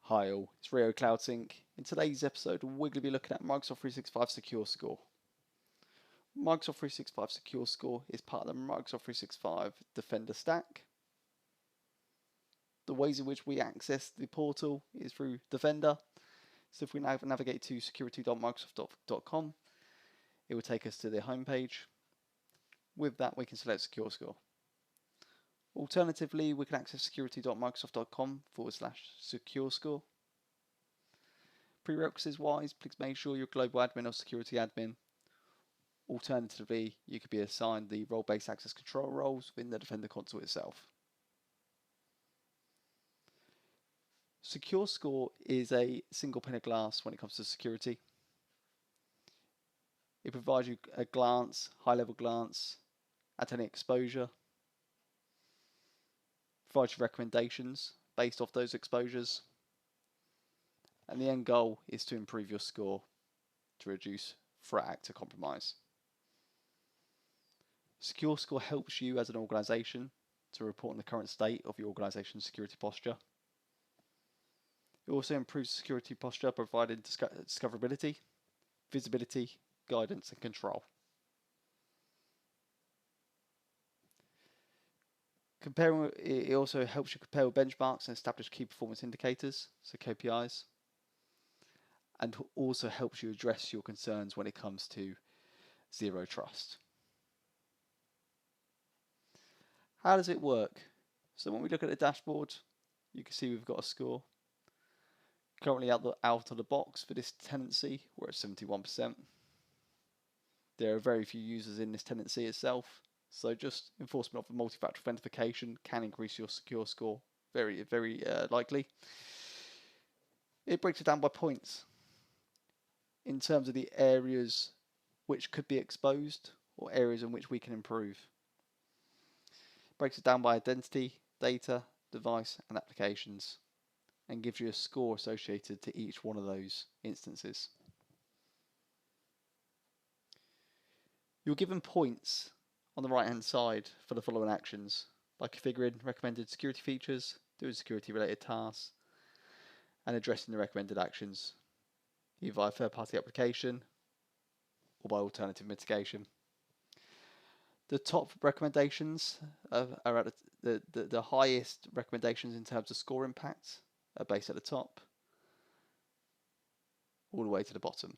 Hi all, it's Rio CloudSync. In today's episode, we're going to be looking at Microsoft 365 Secure Score. Microsoft 365 Secure Score is part of the Microsoft 365 Defender stack. The ways in which we access the portal is through Defender. So if we now navigate to security.microsoft.com, it will take us to the home page. With that, we can select Secure Score. Alternatively, we can access security.microsoft.com/secure score. Prerequisites wise, please make sure you're global admin or security admin. Alternatively, you could be assigned the role-based access control roles within the Defender console itself. Secure Score is a single pane of glass when it comes to security. It provides you a glance, high-level glance at any exposure, provides you recommendations based off those exposures, and the end goal is to improve your score to reduce threat actor compromise. Secure Score helps you as an organization to report on the current state of your organization's security posture. It also improves security posture, providing discoverability, visibility, guidance, and control. It also helps you compare with benchmarks and establish key performance indicators, so KPIs, and also helps you address your concerns when it comes to zero trust. How does it work? So when we look at the dashboard, you can see we've got a score. Currently out of the box for this tenancy, we're at 71%. There are very few users in this tenancy itself, so just enforcement of multi-factor authentication can increase your secure score very likely. It breaks it down by points in terms of the areas which could be exposed or areas in which we can improve. It breaks it down by identity, data, device, and applications, and gives you a score associated to each one of those instances. You're given points on the right hand side for the following actions: by configuring recommended security features, doing security related tasks, and addressing the recommended actions, either via third party application or by alternative mitigation. The top recommendations are at the highest recommendations in terms of score impact are based at the top all the way to the bottom,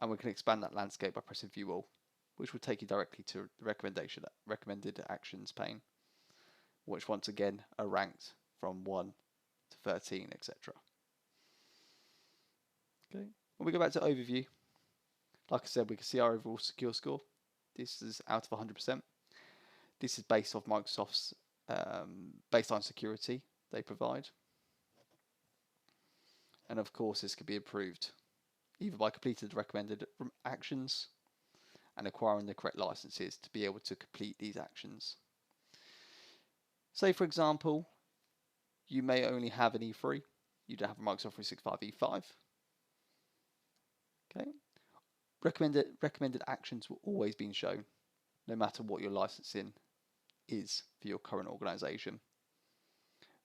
and we can expand that landscape by pressing view all, which will take you directly to the recommended actions pane, which once again are ranked from 1 to 13, etc. Okay, when we go back to overview, like I said, we can see our overall secure score. This is out of 100%. This is based off Microsoft's baseline security they provide. And of course, this could be improved either by completing the recommended actions and acquiring the correct licenses to be able to complete these actions. Say, for example, you may only have an E3, you don't have a Microsoft 365 E5. Okay, recommended actions will always be shown, no matter what your licensing is for your current organization.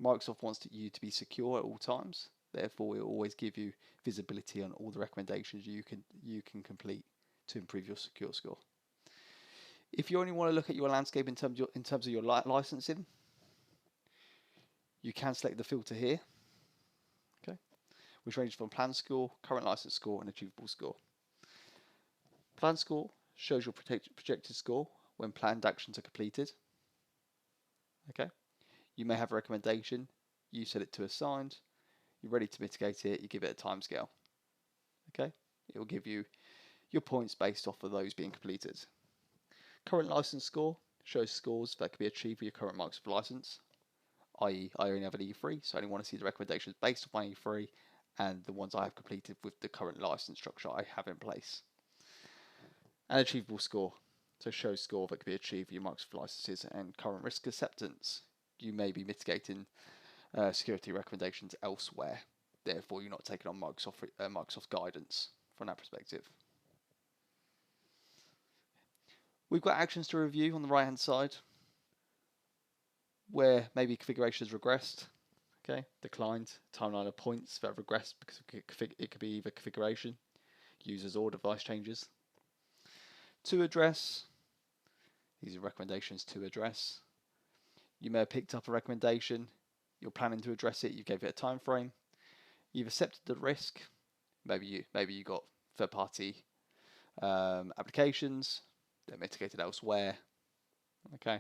Microsoft wants you to be secure at all times, therefore it will always give you visibility on all the recommendations you can complete to improve your secure score. If you only want to look at your landscape in terms of your licensing, you can select the filter here, okay, which ranges from plan score, current license score, and achievable score. Plan score shows your projected score when planned actions are completed. Okay, you may have a recommendation, you set it to assigned, you're ready to mitigate it, you give it a timescale. Okay, it will give you your points based off of those being completed. Current license score shows scores that can be achieved with your current Microsoft license, i.e. I only have an E3, so I only want to see the recommendations based on my E3 and the ones I have completed with the current license structure I have in place. An achievable score, so shows score that can be achieved with your Microsoft licenses and current risk acceptance. You may be mitigating security recommendations elsewhere, therefore you're not taking on Microsoft guidance from that perspective. We've got actions to review on the right hand side where maybe configuration has regressed. Okay, declined, timeline of points that have regressed because it could be either configuration, users, or device changes. To address, these are recommendations to address. You may have picked up a recommendation, you're planning to address it, you gave it a time frame, you've accepted the risk, maybe you got third-party applications, they're mitigated elsewhere, okay,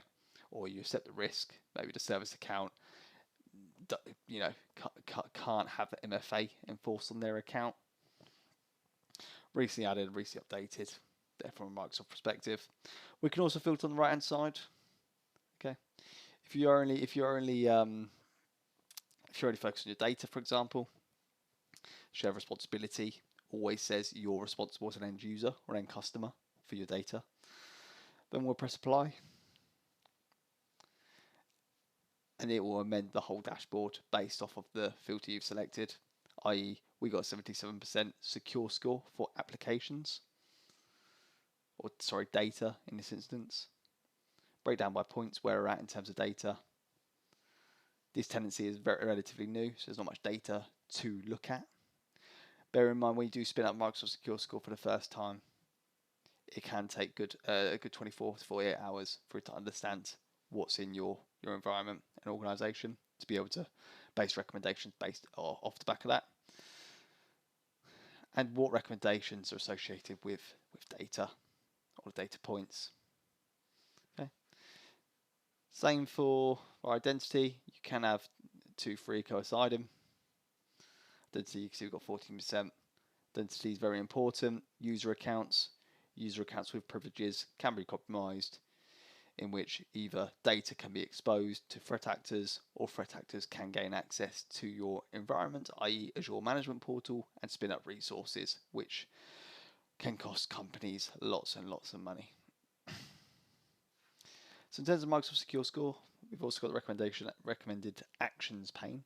or you accept the risk, maybe the service account, can't have the MFA enforced on their account. Recently added, recently updated. There from a Microsoft perspective. We can also filter on the right hand side. Okay, if you're only focused on your data, for example, share of responsibility always says you're responsible as an end user or end customer for your data. Then we'll press apply, and it will amend the whole dashboard based off of the filter you've selected. I.e., we got 77% secure score for applications, or sorry, data in this instance. Breakdown by points where we're at in terms of data. This tenancy is relatively new, so there's not much data to look at. Bear in mind, when you do spin up Microsoft Secure Score for the first time, it can take a good 24 to 48 hours for it to understand what's in your environment and organization to be able to base recommendations based off the back of that. And what recommendations are associated with data or data points. Okay. Same for our identity. You can have 2, 3 coinciding. Identity, you can see we've got 14%. Identity is very important. User accounts with privileges can be compromised, in which either data can be exposed to threat actors or threat actors can gain access to your environment, i.e. Azure Management Portal, and spin up resources, which can cost companies lots and lots of money. So in terms of Microsoft Secure Score, we've also got the recommended actions pane,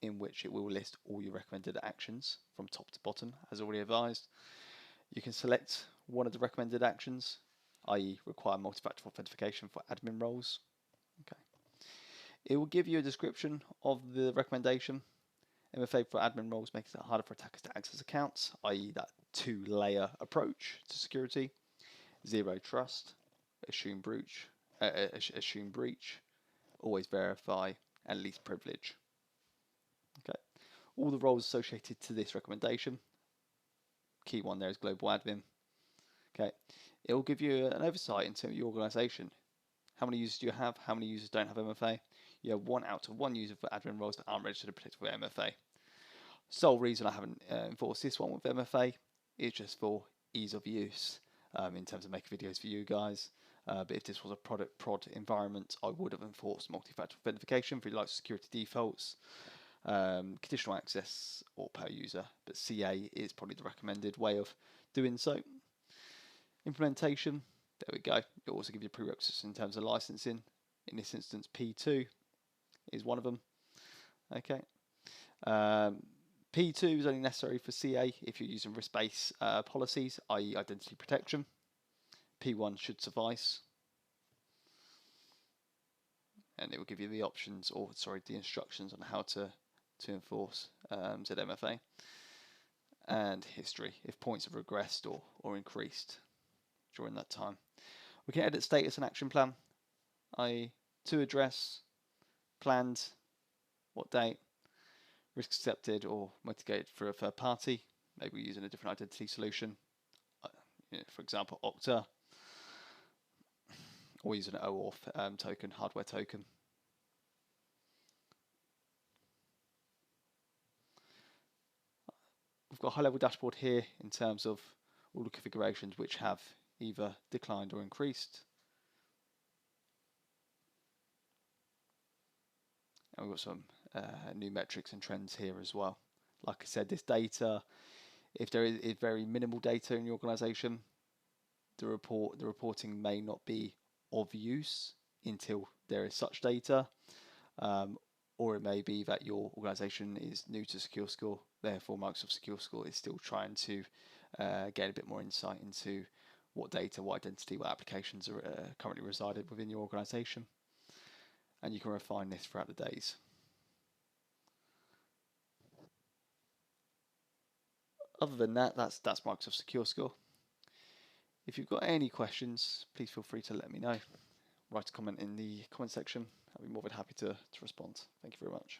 in which it will list all your recommended actions from top to bottom, as already advised. You can select one of the recommended actions, i.e. require multi-factor authentication for admin roles. Okay. It will give you a description of the recommendation. MFA for admin roles makes it harder for attackers to access accounts, i.e. that 2-layer approach to security. Zero trust, assume breach, always verify, and least privilege. Okay. All the roles associated to this recommendation. Key one there is global admin. Okay. It will give you an oversight into your organization. How many users do you have? How many users don't have MFA? You have 1 out of 1 user for admin roles that aren't registered and protected with MFA. Sole reason I haven't enforced this one with MFA is just for ease of use in terms of making videos for you guys. But if this was a prod environment, I would have enforced multi-factor authentication for like security defaults, conditional access, or per user. But CA is probably the recommended way of doing so. Implementation, there we go. It'll also give you prerequisites in terms of licensing. In this instance, P2 is one of them. Okay. P2 is only necessary for CA if you're using risk-based policies, i.e. identity protection. P1 should suffice. And it will give you the options, or sorry, the instructions on how to enforce ZMFA. And history, if points have regressed or increased during that time. We can edit status and action plan, i.e. to address, planned, what date, risk accepted or mitigated through a third party, maybe using a different identity solution, for example Okta, or using an OAuth token, hardware token. We've got a high level dashboard here in terms of all the configurations which have either declined or increased. And we've got some new metrics and trends here as well. Like I said, this data, if there is very minimal data in your organization, the reporting may not be of use until there is such data, or it may be that your organization is new to Secure Score, therefore Microsoft Secure Score is still trying to get a bit more insight into what data, what identity, what applications are currently resided within your organization. And you can refine this throughout the days. Other than that, that's Microsoft Secure Score. If you've got any questions, please feel free to let me know. Write a comment in the comment section. I'll be more than happy to respond. Thank you very much.